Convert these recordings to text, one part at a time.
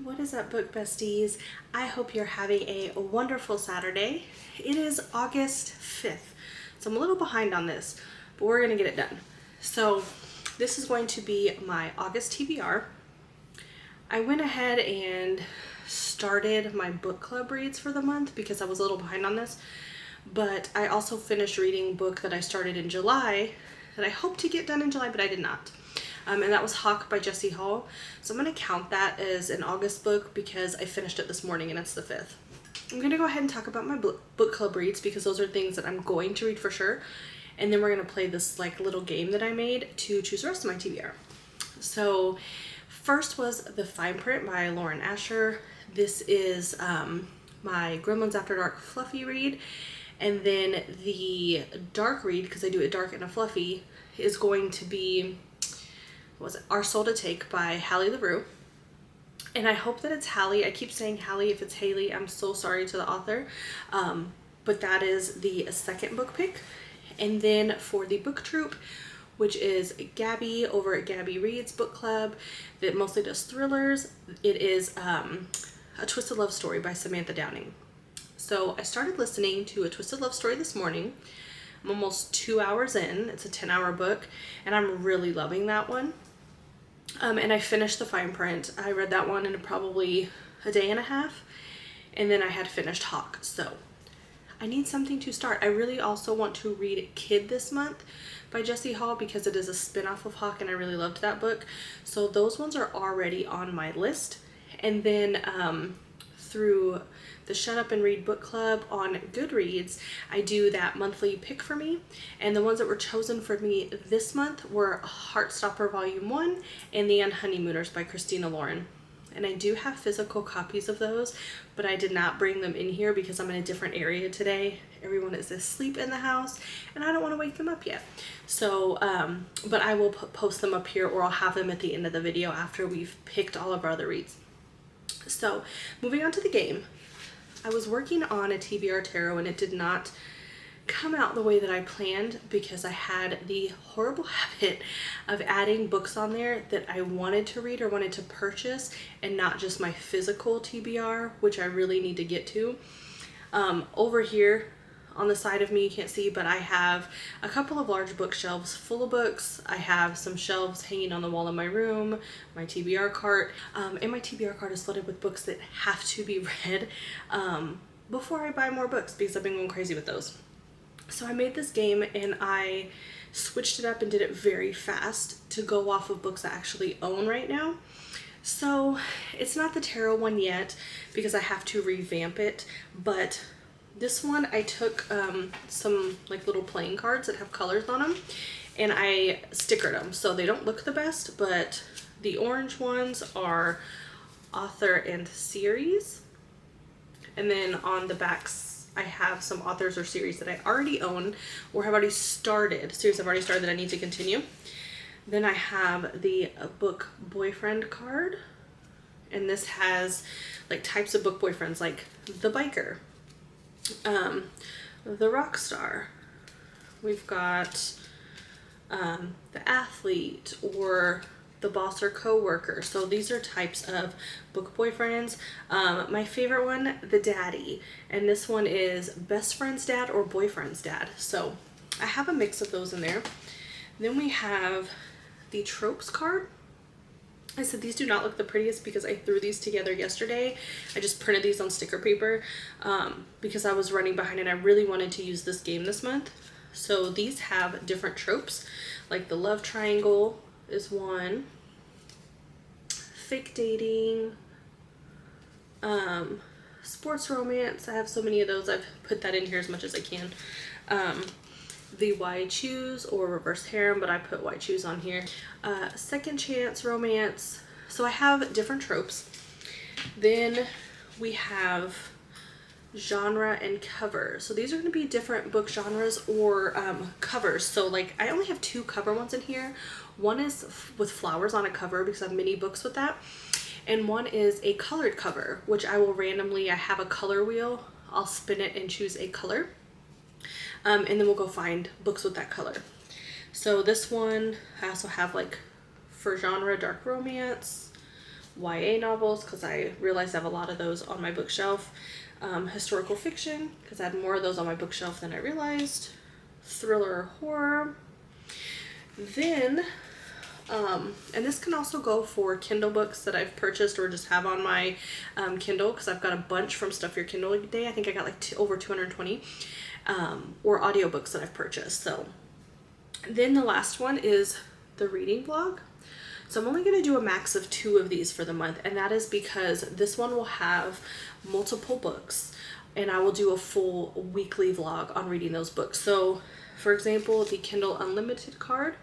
What is up, book besties? I hope you're having a wonderful Saturday. It is August 5th, so I'm a little behind on this, but we're gonna get it done. So this is going to be my August TBR. I went ahead and started my book club reads for the month because I was a little behind on this, but I also finished reading a book that I started in July that I hope to get done in July, but I did not. And that was Hawk by Jessie Hall. So I'm going to count that as an August book because I finished it this morning and it's the 5th. I'm going to go ahead and talk about my book club reads because those are things that I'm going to read for sure. And then we're going to play this like little game that I made to choose the rest of my TBR. So first was The Fine Print by Lauren Asher. This is my Gremlins After Dark fluffy read. And then the dark read, because I do a dark and a fluffy, is going to be Our Soul to Take by Hallie LaRue. And I hope that it's Hallie. I keep saying Hallie. If it's Haley, I'm so sorry to the author. But that is the second book pick. And then for the book troupe, which is Gabby over at Gabby Reads Book Club that mostly does thrillers, it is A Twisted Love Story by Samantha Downing. So I started listening to A Twisted Love Story this morning. I'm almost 2 hours in. It's a 10-hour book, and I'm really loving that one. And I finished The Fine Print. I read that one in probably a day and a half, and then I had finished Hawk. So I need something to start. I really also want to read Kid this month by Jessie Hall because it is a spin-off of Hawk, and I really loved that book. So those ones are already on my list. And then through the Shut Up and Read Book Club on Goodreads, I do that monthly pick for me. And the ones that were chosen for me this month were Heartstopper Volume 1 and The Unhoneymooners by Christina Lauren. And I do have physical copies of those, but I did not bring them in here because I'm in a different area today. Everyone is asleep in the house, and I don't want to wake them up yet. So, but I will post them up here, or I'll have them at the end of the video after we've picked all of our other reads. So, moving on to the game. I was working on a TBR tarot and it did not come out the way that I planned because I had the horrible habit of adding books on there that I wanted to read or wanted to purchase and not just my physical TBR, which I really need to get to. Over here on the side of me, you can't see, but I have a couple of large bookshelves full of books. I have some shelves hanging on the wall in my room, my TBR cart, and my TBR cart is flooded with books that have to be read before I buy more books because I've been going crazy with those. So I made this game and I switched it up and did it very fast to go off of books I actually own right now. So it's not the tarot one yet because I have to revamp it, but this one I took some like little playing cards that have colors on them and I stickered them. So they don't look the best, but the orange ones are author and series. And then on the backs, I have some authors or series that I already own or have already started, series I've already started that I need to continue. Then I have the book boyfriend card. And this has like types of book boyfriends, like the biker, the rock star. We've got the athlete or the boss or co-worker. So these are types of book boyfriends. My favorite one, the daddy, and this one is best friend's dad or boyfriend's dad. So I have a mix of those in there. Then we have the tropes card. I said these do not look the prettiest because I threw these together yesterday. I just printed these on sticker paper because I was running behind and I really wanted to use this game this month. So these have different tropes, like the love triangle is one, fake dating, sports romance. I have so many of those. I've put that in here as much as I can. The why choose or reverse harem, but I put why choose on here. Second chance romance. So I have different tropes. Then we have genre and cover. So these are going to be different book genres or covers. So like I only have 2 cover ones in here. One is with flowers on a cover because I have mini books with that. And one is a colored cover, which I will randomly, I have a color wheel. I'll spin it and choose a color. And then we'll go find books with that color. So this one, I also have like for genre, dark romance, YA novels because I realized I have a lot of those on my bookshelf. Historical fiction because I had more of those on my bookshelf than I realized. Thriller or horror. Then, and this can also go for Kindle books that I've purchased or just have on my Kindle, because I've got a bunch from Stuff Your Kindle Day. I think I got like over 220, or audiobooks that I've purchased. So then the last one is the reading vlog. So I'm only going to do a max of 2 of these for the month, and that is because this one will have multiple books, and I will do a full weekly vlog on reading those books. So for example, the Kindle Unlimited card,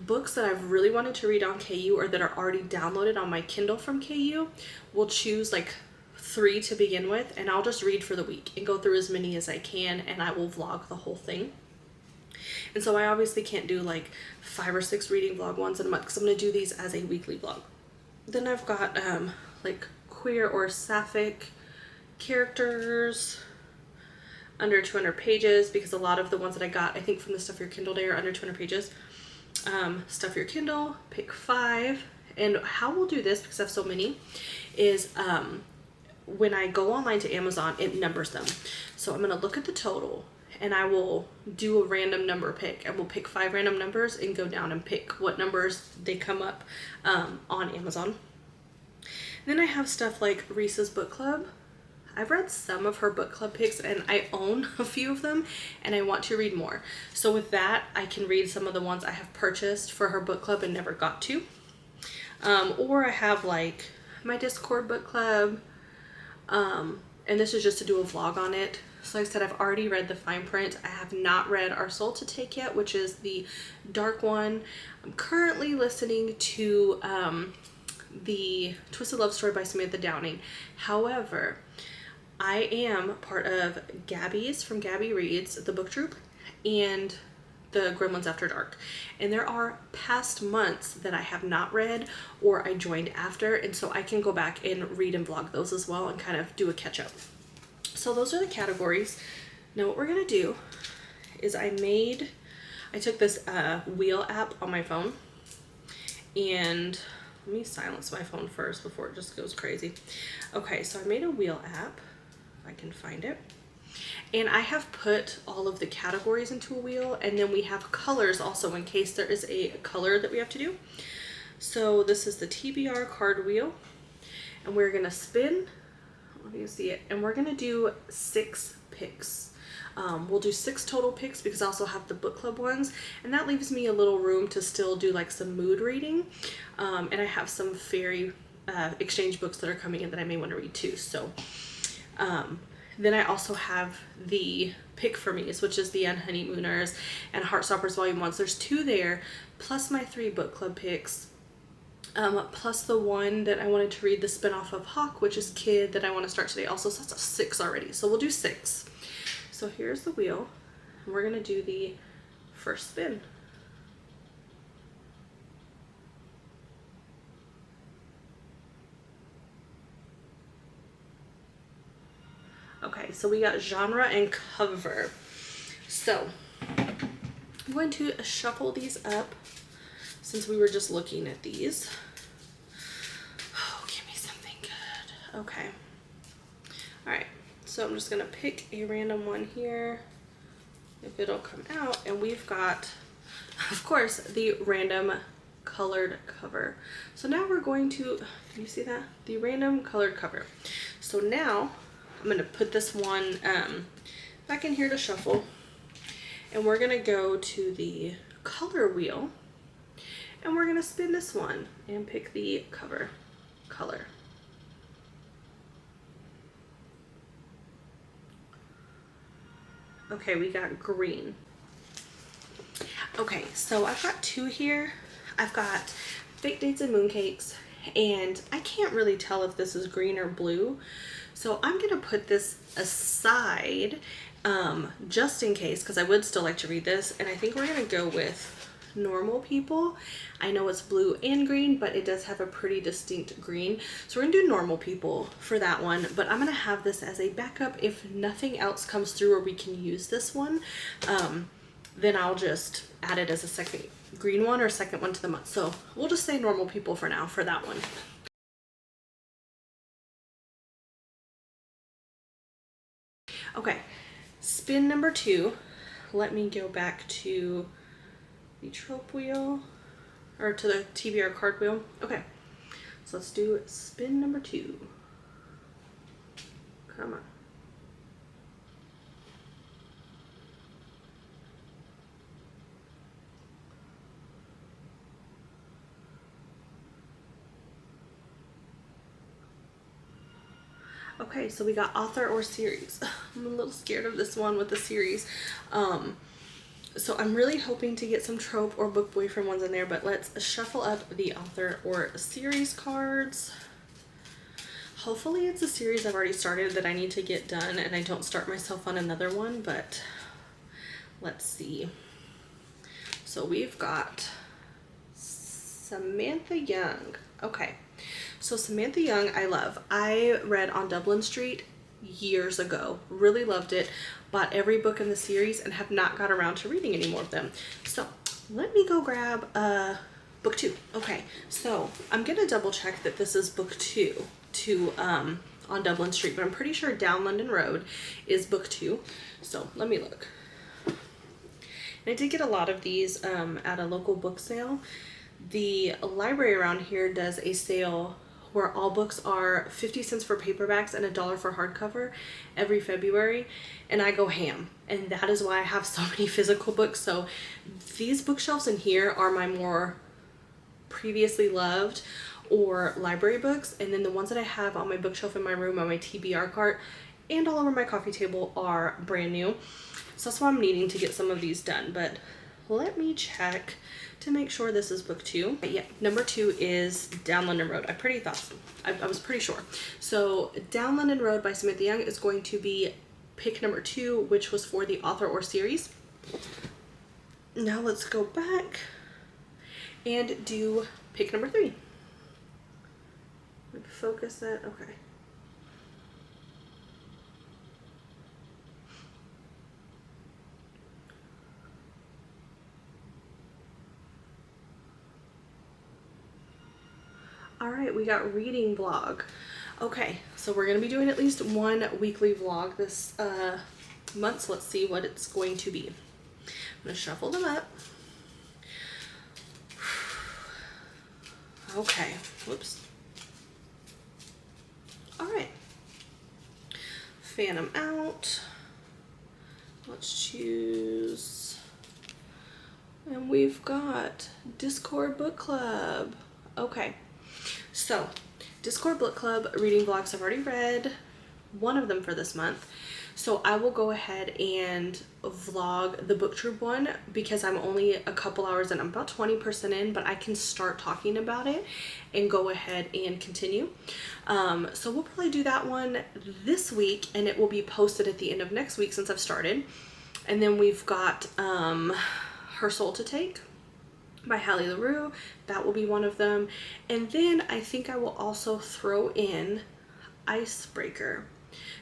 books that I've really wanted to read on KU or that are already downloaded on my Kindle from KU, we'll choose like 3 to begin with, and I'll just read for the week and go through as many as I can, and I will vlog the whole thing. And so I obviously can't do like 5 or 6 reading vlog ones in a month because I'm going to do these as a weekly vlog. Then I've got like queer or sapphic characters under 200 pages, because a lot of the ones that I got, I think from the Stuff Your Kindle Day, are under 200 pages. Stuff Your Kindle, pick 5. And how we'll do this, because I have so many, is when I go online to Amazon, it numbers them. So I'm going to look at the total, and I will do a random number pick, and we'll pick 5 random numbers and go down and pick what numbers they come up on Amazon. Then I have stuff like Reese's Book Club. I've read some of her book club picks, and I own a few of them, and I want to read more. So with that, I can read some of the ones I have purchased for her book club and never got to. Or I have like my Discord book club, and this is just to do a vlog on it. So like I said, I've already read the fine print. I have not read Our Soul to Take yet, which is the dark one. I'm currently listening to the Twisted Love Story by Samantha Downing. However, I am part of Gabby's from Gabby Reads, the book troupe, and the Gremlins After Dark. And there are past months that I have not read or I joined after, and so I can go back and read and vlog those as well and kind of do a catch up. So those are the categories. Now what we're gonna do is I took this wheel app on my phone, and let me silence my phone first before it just goes crazy. Okay, so I made a wheel app, if I can find it. And I have put all of the categories into a wheel, and then we have colors also in case there is a color that we have to do. So this is the TBR card wheel, and we're gonna spin, let me see it, and we're gonna do 6 picks. We'll do 6 total picks because I also have the book club ones, and that leaves me a little room to still do like some mood reading. And I have some fairy exchange books that are coming in that I may want to read too. So then I also have the pick for me's, which is the Honeymooners and Heartstoppers Volume 1. So there's 2 there, plus my 3 book club picks, plus the one that I wanted to read, the spinoff of Hawk, which is Kid, that I want to start today also. So that's a 6 already. So we'll do 6. So here's the wheel, and we're gonna do the first spin. Okay, so we got genre and cover. So I'm going to shuffle these up since we were just looking at these. Oh, give me something good. Okay. All right. So I'm just gonna pick a random one here, if it'll come out, and we've got, of course, the random colored cover. So now we're going to, can you see that? The random colored cover. So now I'm gonna put this one back in here to shuffle, and we're gonna go to the color wheel, and we're gonna spin this one and pick the cover color. Okay, we got green. Okay, so I've got 2 here. I've got Fake Dates and Mooncakes, and I can't really tell if this is green or blue. So I'm gonna put this aside just in case, because I would still like to read this, and I think we're gonna go with Normal People. I know it's blue and green, but it does have a pretty distinct green. So we're gonna do Normal People for that one, but I'm gonna have this as a backup. If nothing else comes through or we can use this one, then I'll just add it as a second green one or second one to the month. So we'll just say Normal People for now for that one. Okay, spin number 2. Let me go back to the trope wheel, or to the TBR card wheel. Okay, so let's do spin number 2. Come on. Okay, so we got author or series. I'm a little scared of this one with the series. So I'm really hoping to get some trope or book boyfriend ones in there, but let's shuffle up the author or series cards. Hopefully it's a series I've already started that I need to get done and I don't start myself on another one, but let's see. So we've got Samantha Young. Okay, so Samantha Young I love. I read On Dublin Street years ago, really loved it, bought every book in the series and have not got around to reading any more of them. So let me go grab book 2. Okay, so I'm gonna double check that this is book 2 to On Dublin Street, but I'm pretty sure Down London Road is book 2. So let me look. And I did get a lot of these at a local book sale. The library around here does a sale where all books are 50 cents for paperbacks and $1 for hardcover every February, and I go ham. And that is why I have so many physical books. So these bookshelves in here are my more previously loved or library books, and then the ones that I have on my bookshelf in my room on my TBR cart and all over my coffee table are brand new. So that's why I'm needing to get some of these done, but let me check to make sure this is book 2. But yeah, number 2 is Down London Road. I was pretty sure. So Down London Road by Samantha Young is going to be pick number 2, which was for the author or series. Now let's go back and do pick number 3. Focus that, okay. All right, we got reading vlog. Okay, so we're gonna be doing at least one weekly vlog this month, so let's see what it's going to be. I'm gonna shuffle them up. Okay, whoops. All right, fan them out. Let's choose. And we've got Discord Book Club. Okay. So, Discord Book Club reading vlogs, I've already read one of them for this month. So I will go ahead and vlog the book troop one because I'm only a couple hours in. I'm about 20% in, but I can start talking about it and go ahead and continue. So we'll probably do that one this week and it will be posted at the end of next week since I've started. And then we've got Her Soul to Take by Hallie LaRue. That will be one of them. And then I think I will also throw in Icebreaker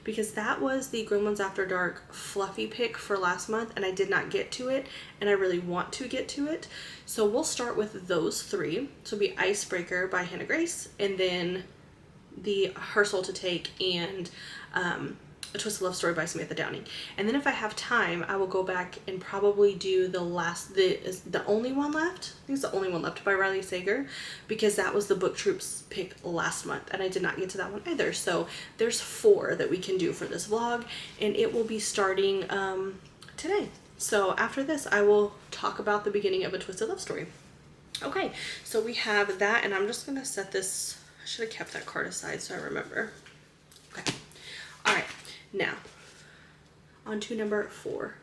because that was the Gremlins After Dark fluffy pick for last month and I did not get to it and I really want to get to it. So we'll start with those 3. So it'll be Icebreaker by Hannah Grace and then the Her Soul to Take and A Twisted Love Story by Samantha Downing. And then if I have time, I will go back and probably do the only one left. I think it's the only one left by Riley Sager because that was the book troops pick last month and I did not get to that one either. So there's 4 that we can do for this vlog and it will be starting today. So after this, I will talk about the beginning of A Twisted Love Story. Okay, so we have that and I'm just gonna set this, I should have kept that card aside so I remember. Okay, all right. Now, on to number 4.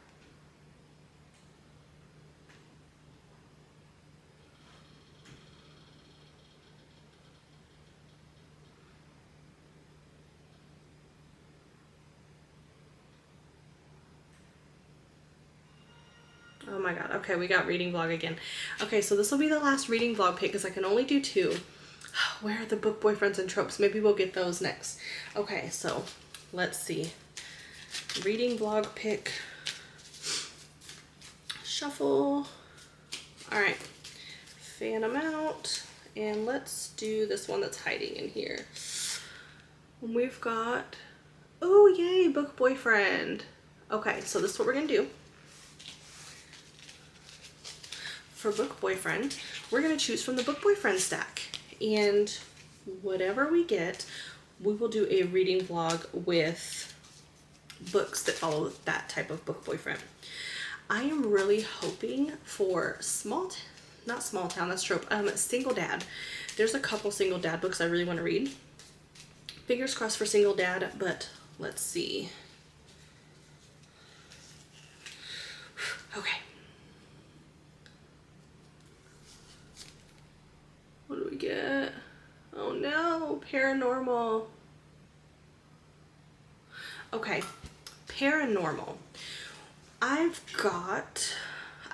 Oh my god. Okay, we got reading vlog again. Okay, so this will be the last reading vlog pick because I can only do 2. Where are the book boyfriends and tropes? Maybe we'll get those next. Okay, so let's see. Reading vlog pick. Shuffle. All right. Fan them out. And let's do this one that's hiding in here. We've got, Oh, yay, book boyfriend. Okay, so this is what we're gonna do. For book boyfriend, we're gonna choose from the book boyfriend stack, and whatever we get, we will do a reading vlog with books that follow that type of book boyfriend. I am really hoping for not small town, that's trope, single dad. There's a couple single dad books I really want to read. Fingers crossed for single dad, but let's see. Okay. What do we get? Oh no, paranormal. Okay, paranormal.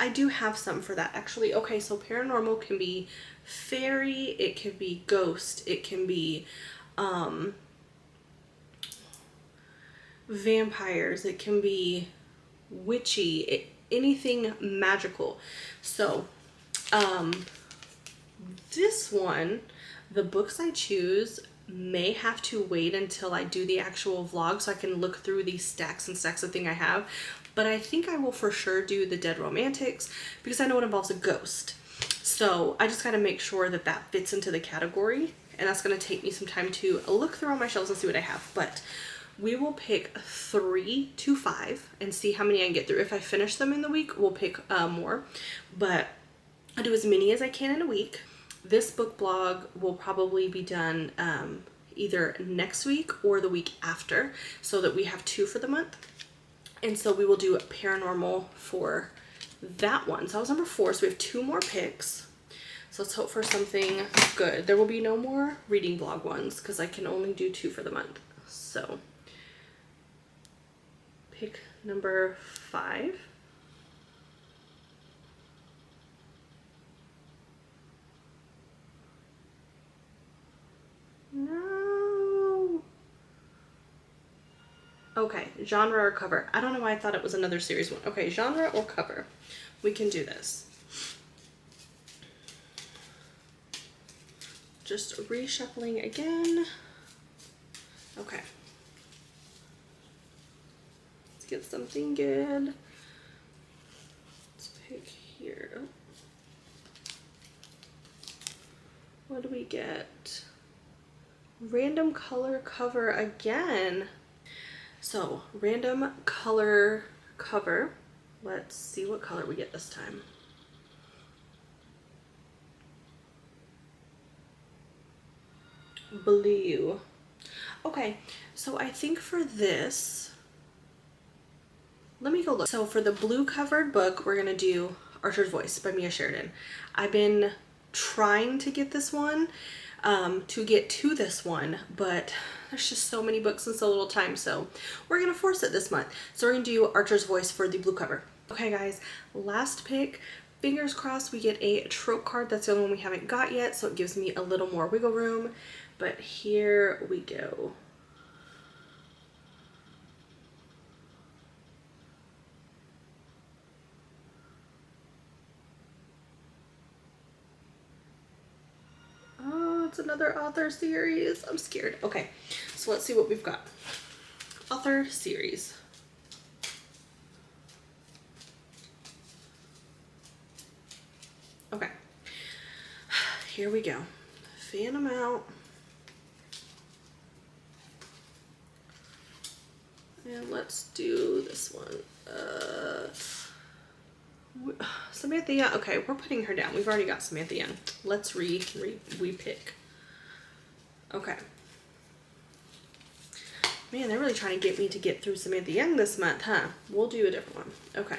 I do have some for that actually. Okay, so paranormal can be fairy, it can be ghost, it can be vampires, it can be witchy, anything magical. So this one, the books I choose may have to wait until I do the actual vlog so I can look through these stacks and stacks of things I have, but I think I will for sure do the Dead Romantics because I know it involves a ghost. So I just got to make sure that that fits into the category, and that's going to take me some time to look through all my shelves and see what I have. But we will pick 3 to 5 and see how many I can get through. If I finish them in the week, we'll pick more, but I'll do as many as I can in a week. This book blog will probably be done either next week or the week after, so that we have 2 for the month. And so we will do paranormal for that one. So that was number 4, so we have 2 more picks. So let's hope for something good. There will be no more reading vlog ones because I can only do 2 for the month. So pick number 5. No. Okay, genre or cover. I don't know why I thought it was another series one. Okay, genre or cover. We can do this. Just reshuffling again. Okay. Let's get something good. Let's pick here. Oh. What do we get? Random color cover again. So, random color cover. Let's see what color we get this time. Blue. Okay, so I think for this, let me go look. So for the blue covered book, we're gonna do Archer's Voice by Mia Sheridan. I've been trying to get this one, to get to this one, but there's just so many books and so little time, so we're gonna force it this month. So we're gonna do Archer's Voice for the blue cover. Okay guys, last pick. Fingers crossed we get a trope card. That's the only one we haven't got yet, so it gives me a little more wiggle room, but here we go. Oh, it's another author series. I'm scared. Okay, so let's see what we've got. Author series. Okay, here we go. Fan them out. And let's do this one. Samantha Young. Okay, we're putting her down. We've already got Samantha Young. Let's re-pick. Okay. Man, they're really trying to get me to get through Samantha Young this month, huh? We'll do a different one. Okay.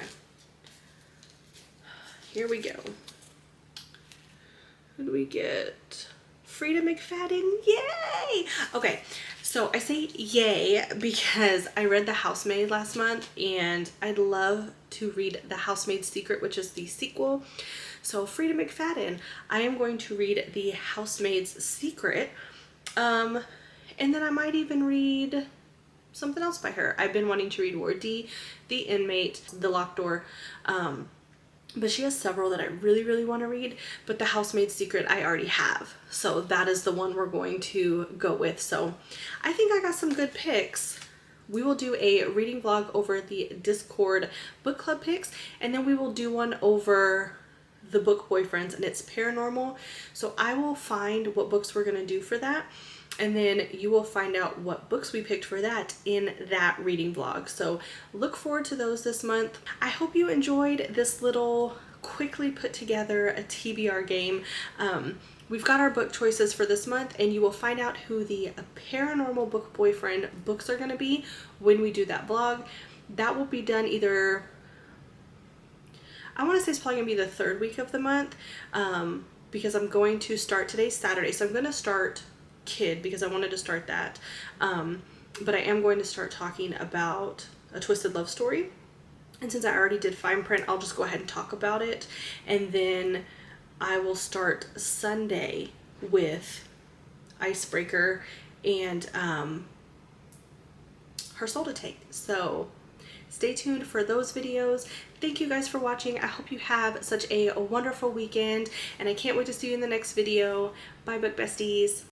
Here we go. Who do we get? Frida McFadden. Yay! Okay, so I say yay because I read The Housemaid last month, and I'd love to read The Housemaid's Secret, which is the sequel. So Frida McFadden, I am going to read The Housemaid's Secret, and then I might even read something else by her. I've been wanting to read Ward D, The Inmate, The Locked Door, but she has several that I really, really want to read, but The Housemaid's Secret I already have. So that is the one we're going to go with. So I think I got some good picks. we will do a reading vlog over the Discord book club picks, and then we will do one over the book boyfriends, and it's paranormal. So I will find what books we're gonna do for that, and then you will find out what books we picked for that in that reading vlog. So look forward to those this month. I hope you enjoyed this little quickly put together a TBR game. We've got our book choices for this month, and you will find out who the paranormal book boyfriend books are going to be when we do that vlog. That will be done either, I want to say it's probably going to be the third week of the month, because I'm going to start, today's Saturday, so I'm going to start Kid because I wanted to start that. But I am going to start talking about A Twisted Love Story. And since I already did fine print, I'll just go ahead and talk about it. And then I will start Sunday with Icebreaker and Her Soul to Take. So stay tuned for those videos. Thank you guys for watching. I hope you have such a wonderful weekend, and I can't wait to see you in the next video. Bye, book besties.